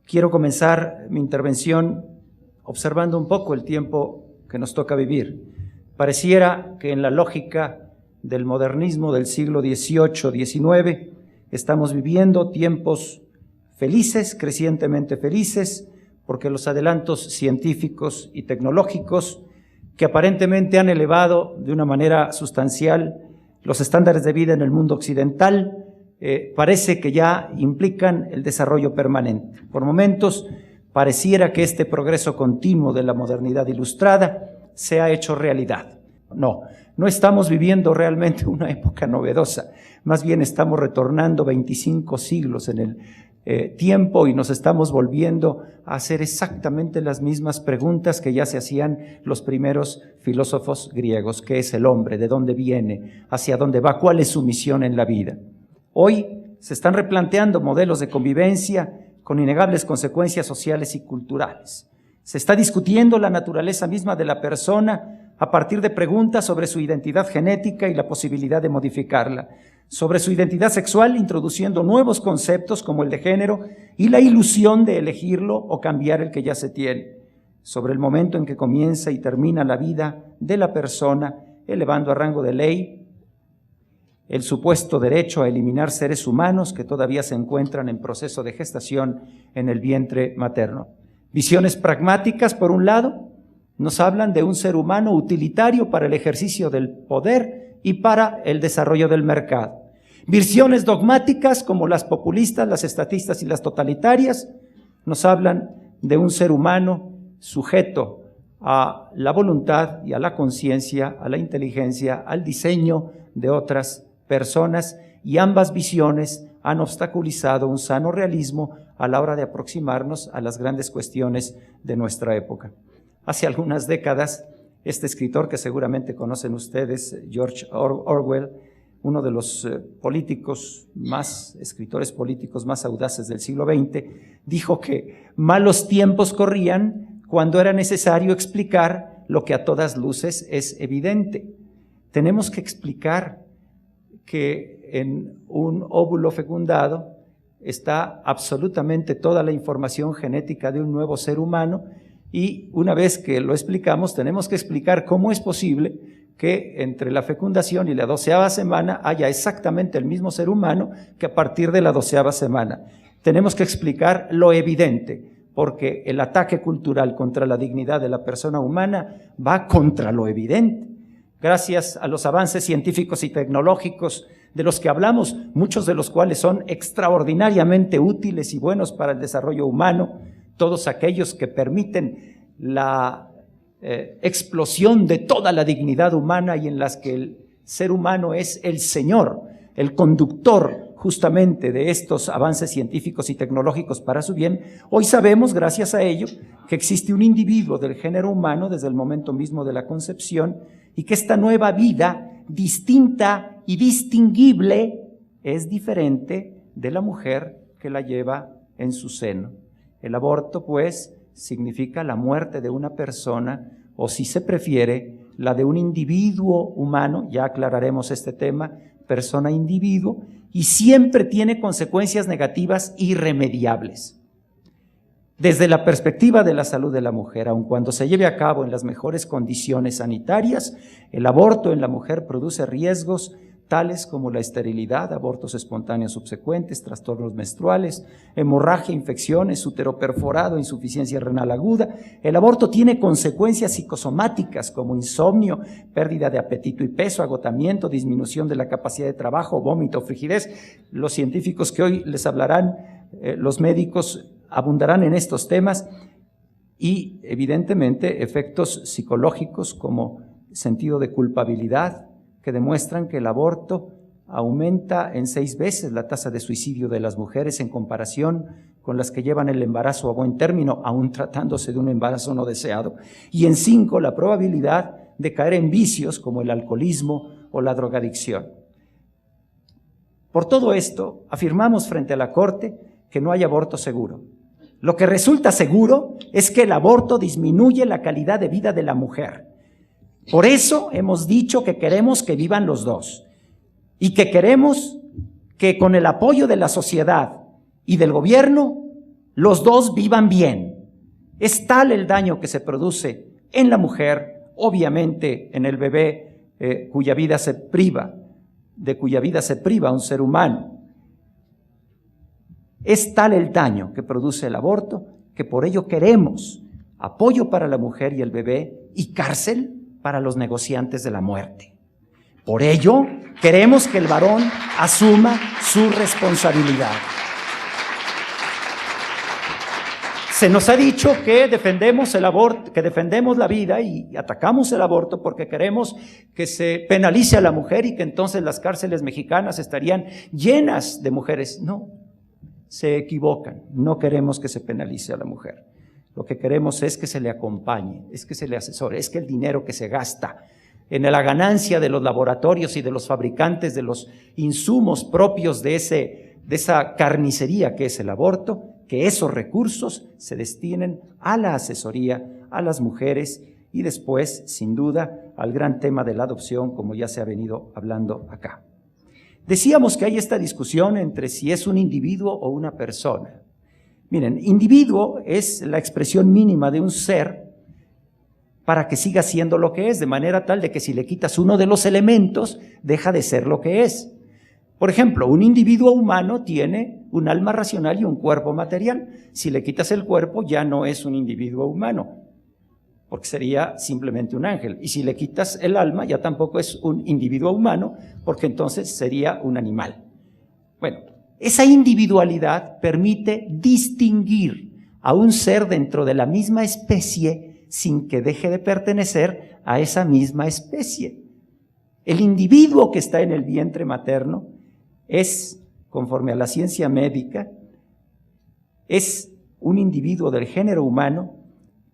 Quiero comenzar mi intervención observando un poco el tiempo que nos toca vivir. Pareciera que en la lógica del modernismo del siglo XVIII-XIX estamos viviendo tiempos felices, crecientemente felices, porque los adelantos científicos y tecnológicos que aparentemente han elevado de una manera sustancial los estándares de vida en el mundo occidental, parece que ya implican el desarrollo permanente. Por momentos pareciera que este progreso continuo de la modernidad ilustrada se ha hecho realidad. No estamos viviendo realmente una época novedosa, más bien estamos retornando 25 siglos en el tiempo y nos estamos volviendo a hacer exactamente las mismas preguntas que ya se hacían los primeros filósofos griegos. ¿Qué es el hombre? ¿De dónde viene? ¿Hacia dónde va? ¿Cuál es su misión en la vida? Hoy se están replanteando modelos de convivencia con innegables consecuencias sociales y culturales. Se está discutiendo la naturaleza misma de la persona a partir de preguntas sobre su identidad genética y la posibilidad de modificarla, sobre su identidad sexual, introduciendo nuevos conceptos como el de género y la ilusión de elegirlo o cambiar el que ya se tiene, sobre el momento en que comienza y termina la vida de la persona, elevando a rango de ley el supuesto derecho a eliminar seres humanos que todavía se encuentran en proceso de gestación en el vientre materno. Visiones pragmáticas, por un lado, nos hablan de un ser humano utilitario para el ejercicio del poder y para el desarrollo del mercado. Visiones dogmáticas, como las populistas, las estatistas y las totalitarias, nos hablan de un ser humano sujeto a la voluntad y a la conciencia, a la inteligencia, al diseño de otras personas, y ambas visiones han obstaculizado un sano realismo a la hora de aproximarnos a las grandes cuestiones de nuestra época. Hace algunas décadas, este escritor que seguramente conocen ustedes, George Orwell, uno de los escritores políticos más audaces del siglo XX, dijo que malos tiempos corrían cuando era necesario explicar lo que a todas luces es evidente. Tenemos que explicar que en un óvulo fecundado está absolutamente toda la información genética de un nuevo ser humano, y una vez que lo explicamos, tenemos que explicar cómo es posible que entre la fecundación y la 12ª semana haya exactamente el mismo ser humano que a partir de la 12ª semana. Tenemos que explicar lo evidente, porque el ataque cultural contra la dignidad de la persona humana va contra lo evidente. Gracias a los avances científicos y tecnológicos de los que hablamos, muchos de los cuales son extraordinariamente útiles y buenos para el desarrollo humano, todos aquellos que permiten la explosión de toda la dignidad humana y en las que el ser humano es el señor, el conductor justamente de estos avances científicos y tecnológicos para su bien. Hoy sabemos, gracias a ello, que existe un individuo del género humano desde el momento mismo de la concepción, y que esta nueva vida, distinta y distinguible, es diferente de la mujer que la lleva en su seno. El aborto, pues, significa la muerte de una persona, o si se prefiere, la de un individuo humano, ya aclararemos este tema, persona-individuo, y siempre tiene consecuencias negativas irremediables. Desde la perspectiva de la salud de la mujer, aun cuando se lleve a cabo en las mejores condiciones sanitarias, el aborto en la mujer produce riesgos tales como la esterilidad, abortos espontáneos subsecuentes, trastornos menstruales, hemorragia, infecciones, útero perforado, insuficiencia renal aguda. El aborto tiene consecuencias psicosomáticas como insomnio, pérdida de apetito y peso, agotamiento, disminución de la capacidad de trabajo, vómito, frigidez. Los científicos que hoy les hablarán, los médicos, abundarán en estos temas, y evidentemente efectos psicológicos como sentido de culpabilidad, que demuestran que el aborto aumenta en 6 veces la tasa de suicidio de las mujeres en comparación con las que llevan el embarazo a buen término, aún tratándose de un embarazo no deseado, y en 5 la probabilidad de caer en vicios como el alcoholismo o la drogadicción. Por todo esto, afirmamos frente a la Corte que no hay aborto seguro. Lo que resulta seguro es que el aborto disminuye la calidad de vida de la mujer. Por eso hemos dicho que queremos que vivan los dos, y que queremos que con el apoyo de la sociedad y del gobierno los dos vivan bien. Es tal el daño que se produce en la mujer, obviamente en el bebé de cuya vida se priva un ser humano. Es tal el daño que produce el aborto que por ello queremos apoyo para la mujer y el bebé y cárcel para los negociantes de la muerte. Por ello, queremos que el varón asuma su responsabilidad. Se nos ha dicho que defendemos el aborto, que defendemos la vida y atacamos el aborto porque queremos que se penalice a la mujer y que entonces las cárceles mexicanas estarían llenas de mujeres. No, se equivocan. No queremos que se penalice a la mujer. Lo que queremos es que se le acompañe, es que se le asesore, es que el dinero que se gasta en la ganancia de los laboratorios y de los fabricantes de los insumos propios de esa carnicería que es el aborto, que esos recursos se destinen a la asesoría, a las mujeres y después, sin duda, al gran tema de la adopción, como ya se ha venido hablando acá. Decíamos que hay esta discusión entre si es un individuo o una persona. Miren, individuo es la expresión mínima de un ser para que siga siendo lo que es, de manera tal de que si le quitas uno de los elementos, deja de ser lo que es. Por ejemplo, un individuo humano tiene un alma racional y un cuerpo material. Si le quitas el cuerpo, ya no es un individuo humano, porque sería simplemente un ángel. Y si le quitas el alma, ya tampoco es un individuo humano, porque entonces sería un animal. Bueno, esa individualidad permite distinguir a un ser dentro de la misma especie sin que deje de pertenecer a esa misma especie. El individuo que está en el vientre materno es, conforme a la ciencia médica, es un individuo del género humano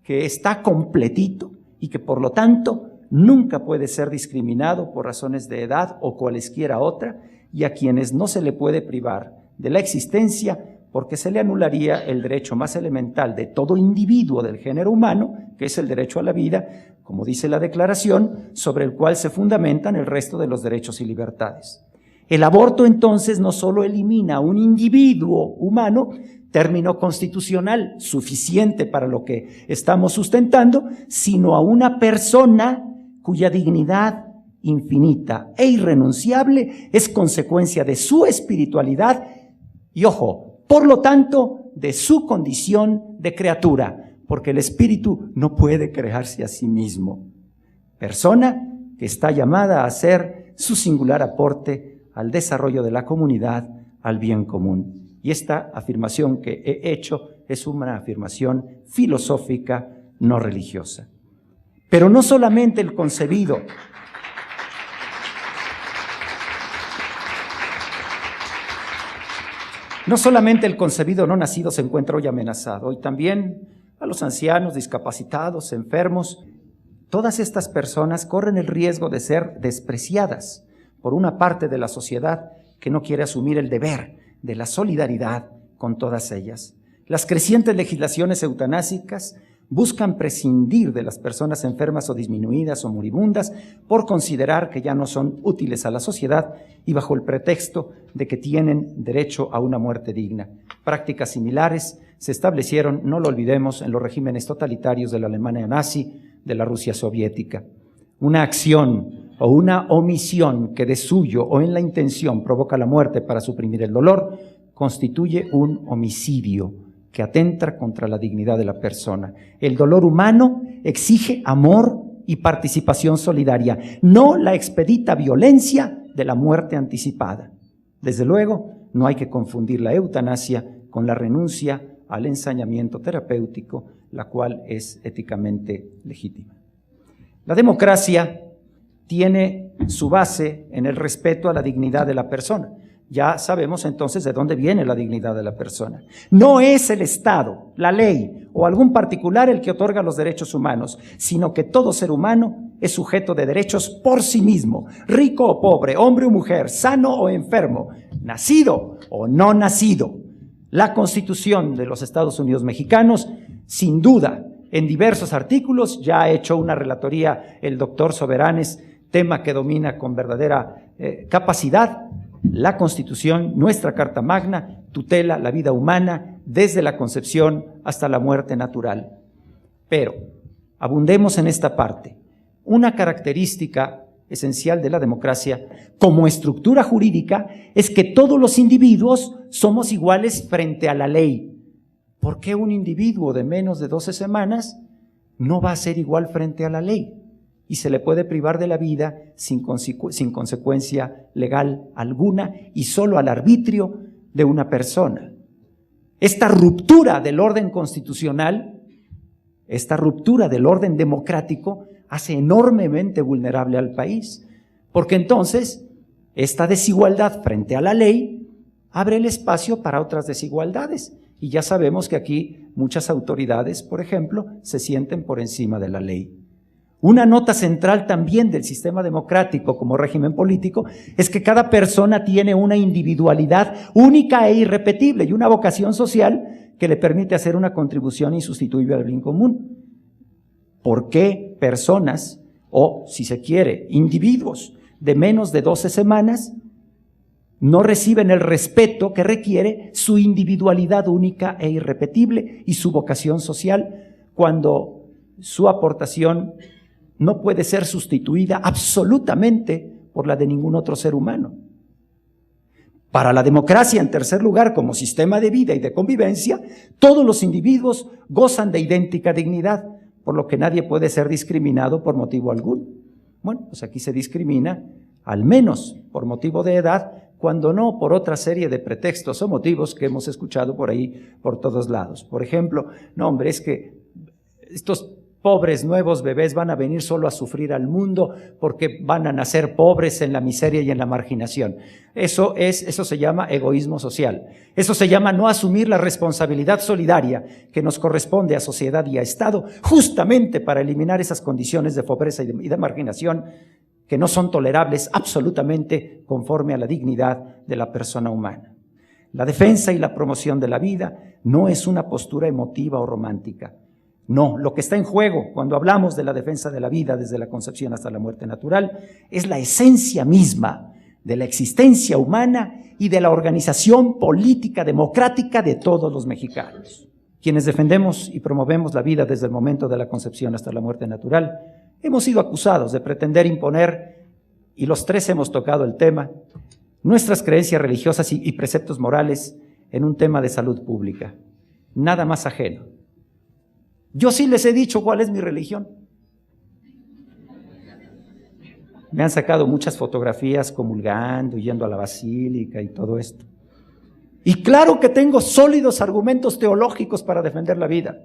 que está completito y que por lo tanto nunca puede ser discriminado por razones de edad o cualesquiera otra, y a quienes no se le puede privar de la existencia porque se le anularía el derecho más elemental de todo individuo del género humano, que es el derecho a la vida, como dice la Declaración, sobre el cual se fundamentan el resto de los derechos y libertades. El aborto entonces no solo elimina a un individuo humano, término constitucional suficiente para lo que estamos sustentando, sino a una persona cuya dignidad infinita e irrenunciable es consecuencia de su espiritualidad y, ojo, por lo tanto, de su condición de criatura, porque el espíritu no puede crearse a sí mismo. Persona que está llamada a hacer su singular aporte al desarrollo de la comunidad, al bien común. Y esta afirmación que he hecho es una afirmación filosófica, no religiosa. Pero no solamente el concebido, no nacido se encuentra hoy amenazado, hoy también a los ancianos, discapacitados, enfermos. Todas estas personas corren el riesgo de ser despreciadas por una parte de la sociedad que no quiere asumir el deber de la solidaridad con todas ellas. Las crecientes legislaciones eutanásicas buscan prescindir de las personas enfermas o disminuidas o moribundas por considerar que ya no son útiles a la sociedad y bajo el pretexto de que tienen derecho a una muerte digna. Prácticas similares se establecieron, no lo olvidemos, en los regímenes totalitarios de la Alemania nazi, de la Rusia soviética. Una acción o una omisión que de suyo o en la intención provoca la muerte para suprimir el dolor, constituye un homicidio que atenta contra la dignidad de la persona. El dolor humano exige amor y participación solidaria, no la expedita violencia de la muerte anticipada. Desde luego, no hay que confundir la eutanasia con la renuncia al ensañamiento terapéutico, la cual es éticamente legítima. La democracia tiene su base en el respeto a la dignidad de la persona. Ya sabemos entonces de dónde viene la dignidad de la persona. No es el Estado, la ley o algún particular el que otorga los derechos humanos, sino que todo ser humano es sujeto de derechos por sí mismo, rico o pobre, hombre o mujer, sano o enfermo, nacido o no nacido. La Constitución de los Estados Unidos mexicanos, sin duda, en diversos artículos, ya ha hecho una relatoría el doctor Soberanes, tema que domina con verdadera capacidad. La Constitución, nuestra Carta Magna, tutela la vida humana desde la concepción hasta la muerte natural. Pero abundemos en esta parte. Una característica esencial de la democracia como estructura jurídica es que todos los individuos somos iguales frente a la ley. ¿Por qué un individuo de menos de 12 semanas no va a ser igual frente a la ley? Y se le puede privar de la vida sin consecuencia legal alguna y solo al arbitrio de una persona. Esta ruptura del orden constitucional, esta ruptura del orden democrático hace enormemente vulnerable al país, porque entonces esta desigualdad frente a la ley abre el espacio para otras desigualdades. Y ya sabemos que aquí muchas autoridades, por ejemplo, se sienten por encima de la ley. Una nota central también del sistema democrático como régimen político es que cada persona tiene una individualidad única e irrepetible y una vocación social que le permite hacer una contribución insustituible al bien común. ¿Por qué personas, o si se quiere, individuos de menos de 12 semanas no reciben el respeto que requiere su individualidad única e irrepetible y su vocación social cuando su aportación no puede ser sustituida absolutamente por la de ningún otro ser humano? Para la democracia, en tercer lugar, como sistema de vida y de convivencia, todos los individuos gozan de idéntica dignidad, por lo que nadie puede ser discriminado por motivo alguno. Bueno, pues aquí se discrimina, al menos por motivo de edad, cuando no por otra serie de pretextos o motivos que hemos escuchado por ahí, por todos lados. Por ejemplo, no hombre, es que estos pobres nuevos bebés van a venir solo a sufrir al mundo porque van a nacer pobres en la miseria y en la marginación. Eso se llama egoísmo social. Eso se llama no asumir la responsabilidad solidaria que nos corresponde a sociedad y a Estado, justamente para eliminar esas condiciones de pobreza y de marginación que no son tolerables absolutamente conforme a la dignidad de la persona humana. La defensa y la promoción de la vida no es una postura emotiva o romántica. No, lo que está en juego cuando hablamos de la defensa de la vida desde la concepción hasta la muerte natural es la esencia misma de la existencia humana y de la organización política democrática de todos los mexicanos. Quienes defendemos y promovemos la vida desde el momento de la concepción hasta la muerte natural, hemos sido acusados de pretender imponer, y los tres hemos tocado el tema, nuestras creencias religiosas y preceptos morales en un tema de salud pública. Nada más ajeno. Yo sí les he dicho cuál es mi religión. Me han sacado muchas fotografías comulgando, yendo a la basílica y todo esto. Y claro que tengo sólidos argumentos teológicos para defender la vida,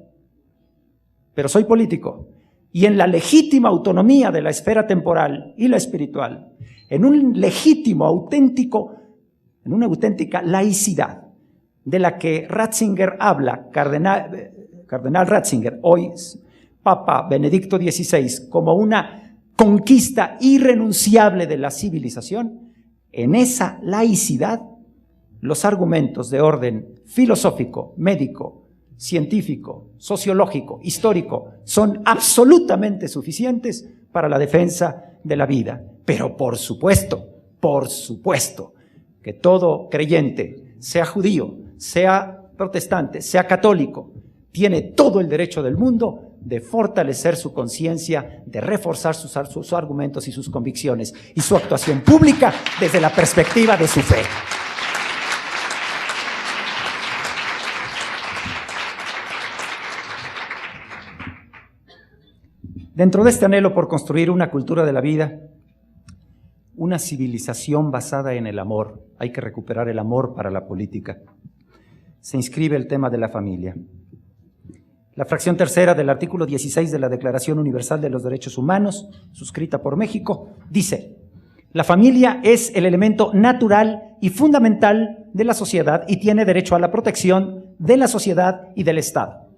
pero soy político y en la legítima autonomía de la esfera temporal y la espiritual, en un legítimo, auténtico, en una auténtica laicidad de la que Ratzinger habla, Cardenal Ratzinger, hoy Papa Benedicto XVI, como una conquista irrenunciable de la civilización. En esa laicidad, los argumentos de orden filosófico, médico, científico, sociológico, histórico, son absolutamente suficientes para la defensa de la vida. Pero por supuesto, que todo creyente, sea judío, sea protestante, sea católico, tiene todo el derecho del mundo de fortalecer su conciencia, de reforzar sus argumentos y sus convicciones y su actuación pública desde la perspectiva de su fe. Dentro de este anhelo por construir una cultura de la vida, una civilización basada en el amor, hay que recuperar el amor para la política, se inscribe el tema de la familia. La fracción tercera del artículo 16 de la Declaración Universal de los Derechos Humanos, suscrita por México, dice: la familia es el elemento natural y fundamental de la sociedad y tiene derecho a la protección de la sociedad y del Estado.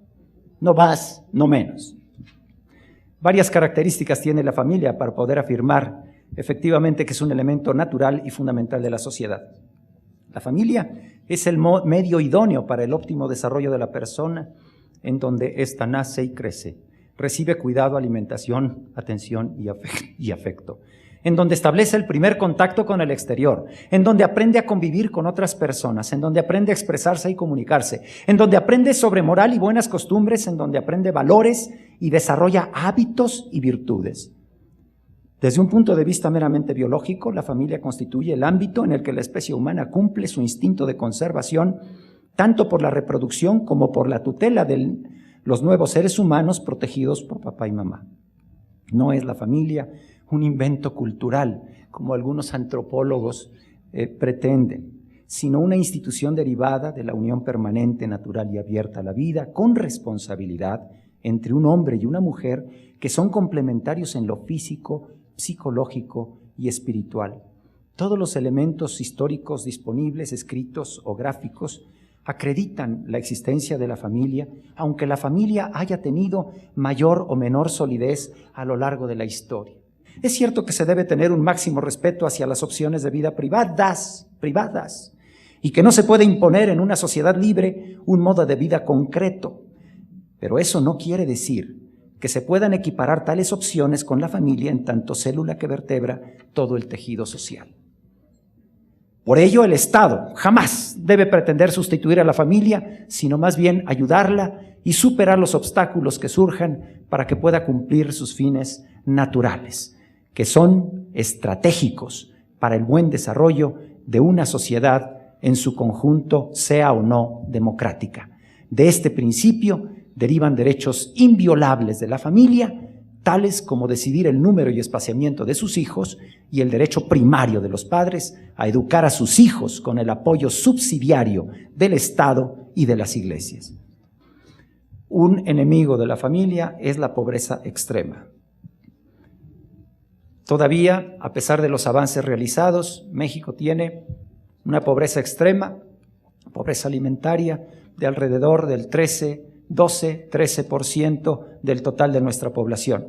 No más, no menos. Varias características tiene la familia para poder afirmar efectivamente que es un elemento natural y fundamental de la sociedad. La familia es el medio idóneo para el óptimo desarrollo de la persona, en donde ésta nace y crece, recibe cuidado, alimentación, atención y afecto. en donde establece el primer contacto con el exterior, en donde aprende a convivir con otras personas, en donde aprende a expresarse y comunicarse, en donde aprende sobre moral y buenas costumbres, en donde aprende valores y desarrolla hábitos y virtudes. Desde un punto de vista meramente biológico, la familia constituye el ámbito en el que la especie humana cumple su instinto de conservación, tanto por la reproducción como por la tutela de los nuevos seres humanos protegidos por papá y mamá. No es la familia un invento cultural, como algunos antropólogos pretenden, sino una institución derivada de la unión permanente, natural y abierta a la vida, con responsabilidad entre un hombre y una mujer que son complementarios en lo físico, psicológico y espiritual. Todos los elementos históricos disponibles, escritos o gráficos, acreditan la existencia de la familia, aunque la familia haya tenido mayor o menor solidez a lo largo de la historia. Es cierto que se debe tener un máximo respeto hacia las opciones de vida privadas, y que no se puede imponer en una sociedad libre un modo de vida concreto, pero eso no quiere decir que se puedan equiparar tales opciones con la familia en tanto célula que vertebra todo el tejido social. Por ello, el Estado jamás debe pretender sustituir a la familia, sino más bien ayudarla y superar los obstáculos que surjan para que pueda cumplir sus fines naturales, que son estratégicos para el buen desarrollo de una sociedad en su conjunto, sea o no democrática. De este principio derivan derechos inviolables de la familia, tales como decidir el número y espaciamiento de sus hijos y el derecho primario de los padres a educar a sus hijos con el apoyo subsidiario del Estado y de las iglesias. Un enemigo de la familia es la pobreza extrema. Todavía, a pesar de los avances realizados, México tiene una pobreza extrema, pobreza alimentaria, de alrededor del 13% del total de nuestra población.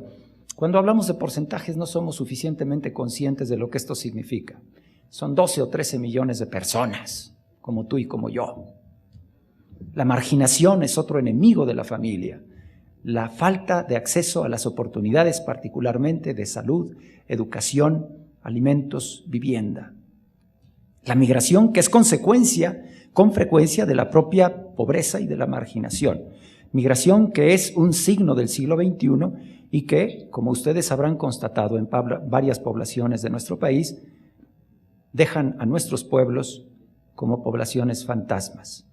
Cuando hablamos de porcentajes no somos suficientemente conscientes de lo que esto significa. Son 12 o 13 millones de personas, como tú y como yo. La marginación es otro enemigo de la familia. La falta de acceso a las oportunidades, particularmente de salud, educación, alimentos, vivienda. La migración, que es consecuencia, con frecuencia, de la propia pobreza y de la marginación. Migración que es un signo del siglo XXI y que, como ustedes habrán constatado en varias poblaciones de nuestro país, dejan a nuestros pueblos como poblaciones fantasmas.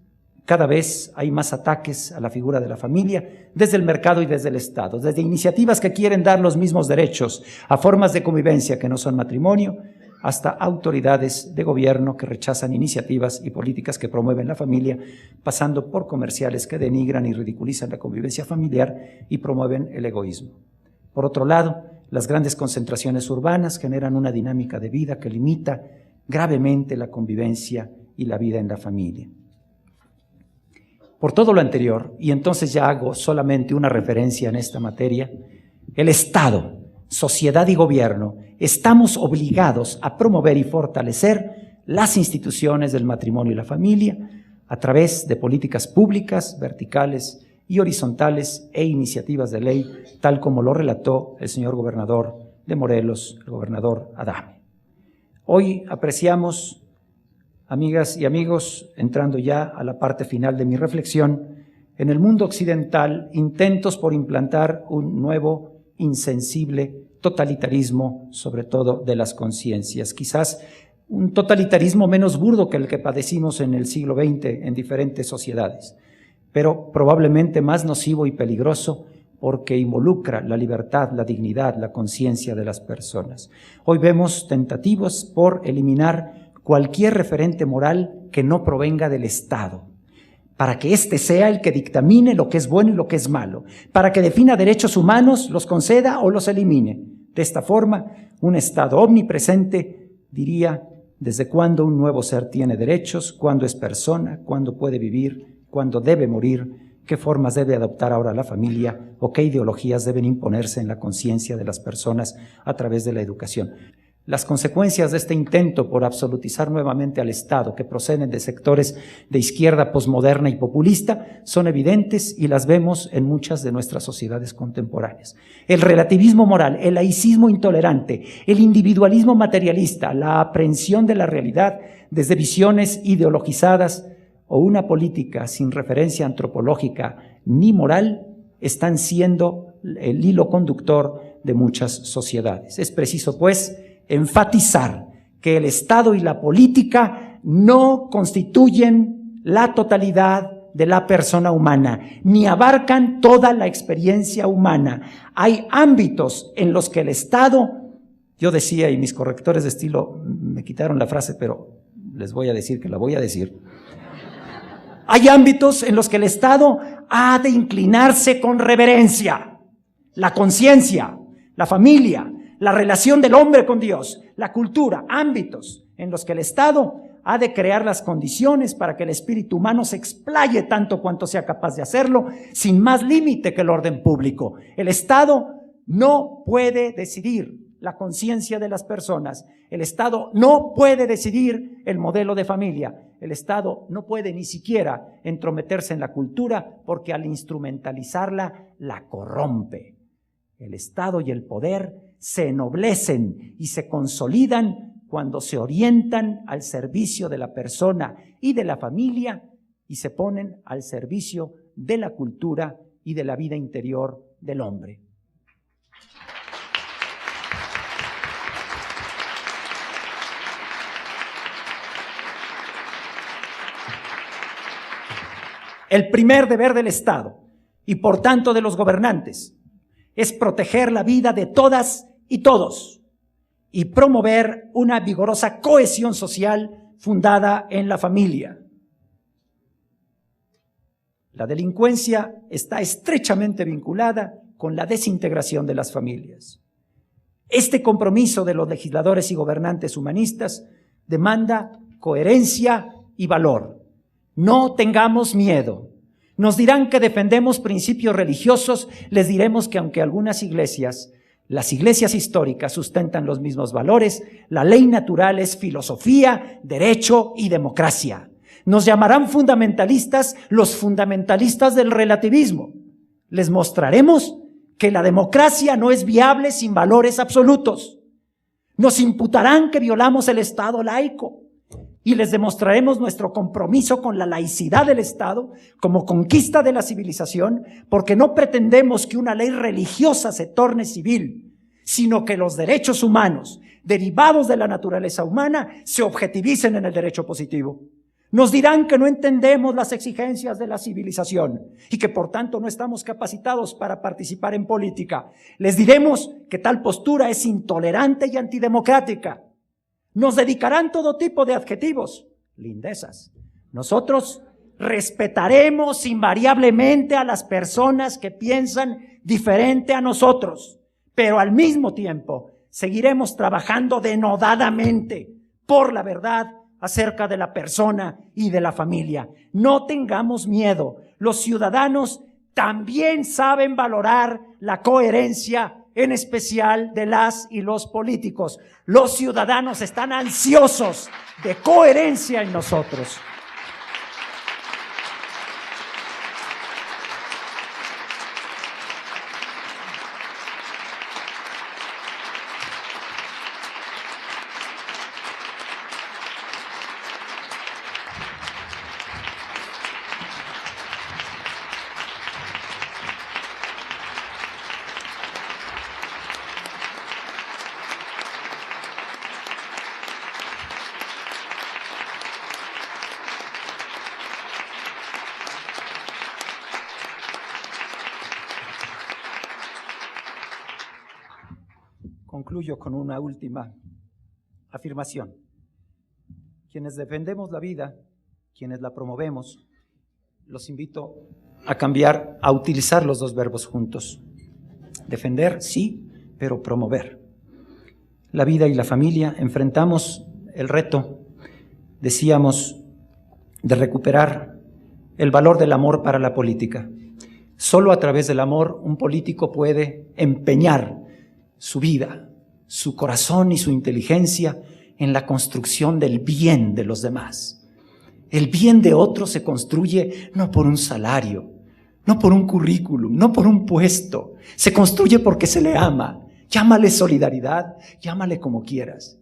Cada vez hay más ataques a la figura de la familia desde el mercado y desde el Estado, desde iniciativas que quieren dar los mismos derechos a formas de convivencia que no son matrimonio, hasta autoridades de gobierno que rechazan iniciativas y políticas que promueven la familia, pasando por comerciales que denigran y ridiculizan la convivencia familiar y promueven el egoísmo. Por otro lado, las grandes concentraciones urbanas generan una dinámica de vida que limita gravemente la convivencia y la vida en la familia. Por todo lo anterior, y entonces ya hago solamente una referencia en esta materia, el Estado, sociedad y gobierno, estamos obligados a promover y fortalecer las instituciones del matrimonio y la familia a través de políticas públicas, verticales y horizontales e iniciativas de ley, tal como lo relató el señor gobernador de Morelos, el gobernador Adame. Hoy apreciamos, amigas y amigos, entrando ya a la parte final de mi reflexión, en el mundo occidental intentos por implantar un nuevo, insensible totalitarismo, sobre todo de las conciencias. Quizás un totalitarismo menos burdo que el que padecimos en el siglo XX en diferentes sociedades, pero probablemente más nocivo y peligroso porque involucra la libertad, la dignidad, la conciencia de las personas. Hoy vemos tentativas por eliminar cualquier referente moral que no provenga del Estado, para que éste sea el que dictamine lo que es bueno y lo que es malo, para que defina derechos humanos, los conceda o los elimine. De esta forma, un Estado omnipresente diría desde cuándo un nuevo ser tiene derechos, cuándo es persona, cuándo puede vivir, cuándo debe morir, qué formas debe adoptar ahora la familia o qué ideologías deben imponerse en la conciencia de las personas a través de la educación. Las consecuencias de este intento por absolutizar nuevamente al Estado, que proceden de sectores de izquierda posmoderna y populista, son evidentes y las vemos en muchas de nuestras sociedades contemporáneas. El relativismo moral, el laicismo intolerante, el individualismo materialista, la aprehensión de la realidad desde visiones ideologizadas o una política sin referencia antropológica ni moral están siendo el hilo conductor de muchas sociedades. Es preciso, pues, enfatizar que el Estado y la política no constituyen la totalidad de la persona humana, ni abarcan toda la experiencia humana. Hay ámbitos en los que el Estado, yo decía, y mis correctores de estilo me quitaron la frase, pero les voy a decir que la voy a decir. Hay ámbitos en los que el Estado ha de inclinarse con reverencia. La conciencia, la familia, la relación del hombre con Dios, la cultura, ámbitos en los que el Estado ha de crear las condiciones para que el espíritu humano se explaye tanto cuanto sea capaz de hacerlo, sin más límite que el orden público. El Estado no puede decidir la conciencia de las personas. El Estado no puede decidir el modelo de familia. El Estado no puede ni siquiera entrometerse en la cultura porque al instrumentalizarla la corrompe. El Estado y el poder se ennoblecen y se consolidan cuando se orientan al servicio de la persona y de la familia y se ponen al servicio de la cultura y de la vida interior del hombre. El primer deber del Estado y por tanto de los gobernantes es proteger la vida de todas y todos y promover una vigorosa cohesión social fundada en la familia. La delincuencia está estrechamente vinculada con la desintegración de las familias. Este compromiso de los legisladores y gobernantes humanistas demanda coherencia y valor. No tengamos miedo. Nos dirán que defendemos principios religiosos, les diremos que aunque algunas iglesias, las iglesias históricas sustentan los mismos valores, la ley natural es filosofía, derecho y democracia. Nos llamarán fundamentalistas los fundamentalistas del relativismo. Les mostraremos que la democracia no es viable sin valores absolutos. Nos imputarán que violamos el Estado laico. Y les demostraremos nuestro compromiso con la laicidad del Estado como conquista de la civilización, porque no pretendemos que una ley religiosa se torne civil, sino que los derechos humanos, derivados de la naturaleza humana, se objetivicen en el derecho positivo. Nos dirán que no entendemos las exigencias de la civilización y que por tanto no estamos capacitados para participar en política. Les diremos que tal postura es intolerante y antidemocrática. Nos dedicarán todo tipo de adjetivos, lindezas. Nosotros respetaremos invariablemente a las personas que piensan diferente a nosotros, pero al mismo tiempo seguiremos trabajando denodadamente por la verdad acerca de la persona y de la familia. No tengamos miedo. Los ciudadanos también saben valorar la coherencia, en especial de las y los políticos. Los ciudadanos están ansiosos de coherencia en nosotros. Concluyo con una última afirmación. Quienes defendemos la vida, quienes la promovemos, los invito a cambiar, a utilizar los dos verbos juntos. Defender, sí, pero promover. La vida y la familia, enfrentamos el reto, decíamos, de recuperar el valor del amor para la política. Solo a través del amor un político puede empeñar su vida, su corazón y su inteligencia en la construcción del bien de los demás. El bien de otro se construye no por un salario, no por un currículum, no por un puesto. Se construye porque se le ama. Llámale solidaridad, llámale como quieras.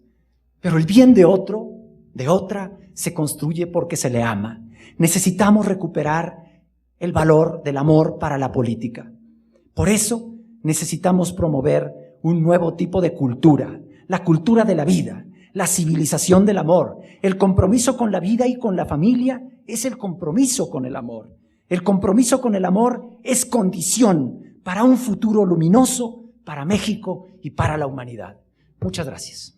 Pero el bien de otro, de otra, se construye porque se le ama. Necesitamos recuperar el valor del amor para la política. Por eso necesitamos promover un nuevo tipo de cultura, la cultura de la vida, la civilización del amor. El compromiso con la vida y con la familia es el compromiso con el amor. El compromiso con el amor es condición para un futuro luminoso para México y para la humanidad. Muchas gracias.